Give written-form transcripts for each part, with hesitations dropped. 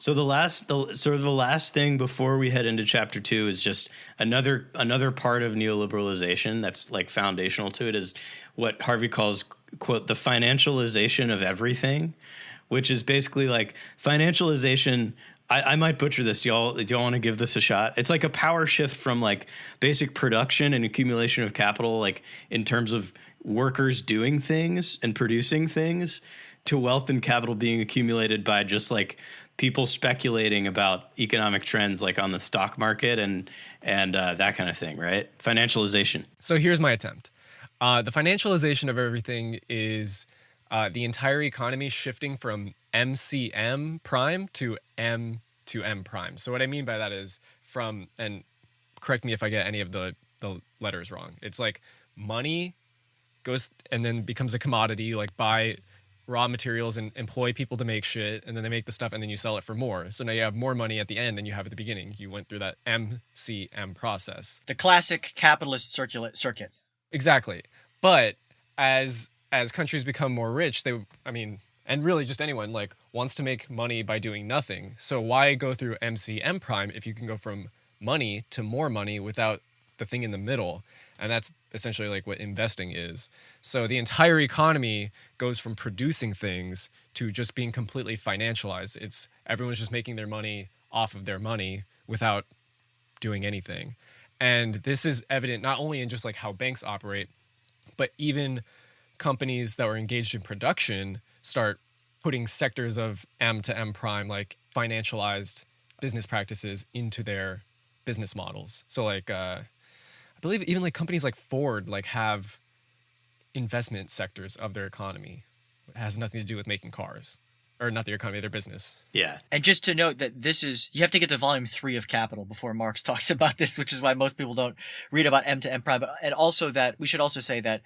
So the last thing before we head into chapter 2 is just another part of neoliberalization that's like foundational to it is what Harvey calls, quote, the financialization of everything, which is basically like financialization. I might butcher this. Do y'all want to give this a shot? It's like a power shift from like basic production and accumulation of capital, like in terms of workers doing things and producing things, to wealth and capital being accumulated by just like people speculating about economic trends, like on the stock market and that kind of thing, right? Financialization. So here's my attempt. The financialization of everything is the entire economy shifting from MCM prime to M prime. So what I mean by that is from, and correct me if I get any of the letters wrong, it's like money goes and then becomes a commodity. You like buy raw materials and employ people to make shit, and then they make the stuff and then you sell it for more. So now you have more money at the end than you have at the beginning. You went through that MCM process. The classic capitalist circuit. Exactly. But as countries become more rich, and really just anyone like wants to make money by doing nothing. So why go through MCM prime if you can go from money to more money without the thing in the middle? And that's essentially like what investing is. So the entire economy goes from producing things to just being completely financialized. It's everyone's just making their money off of their money without doing anything. And this is evident not only in just like how banks operate, but even companies that were engaged in production start putting sectors of M to M prime, like financialized business practices into their business models. So like, I believe even like companies like Ford like have investment sectors of their economy. It has nothing to do with making cars, or not their economy, their business. Yeah. And just to note that you have to get to volume 3 of Capital before Marx talks about this, which is why most people don't read about M to M prime. And also that we should also say that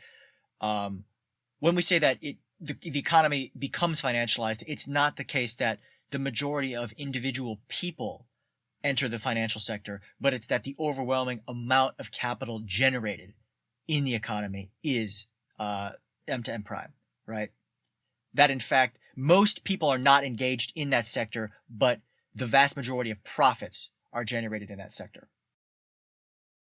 when we say that the economy becomes financialized, it's not the case that the majority of individual people enter the financial sector, but it's that the overwhelming amount of capital generated in the economy is M to M prime, right? That in fact, most people are not engaged in that sector, but the vast majority of profits are generated in that sector.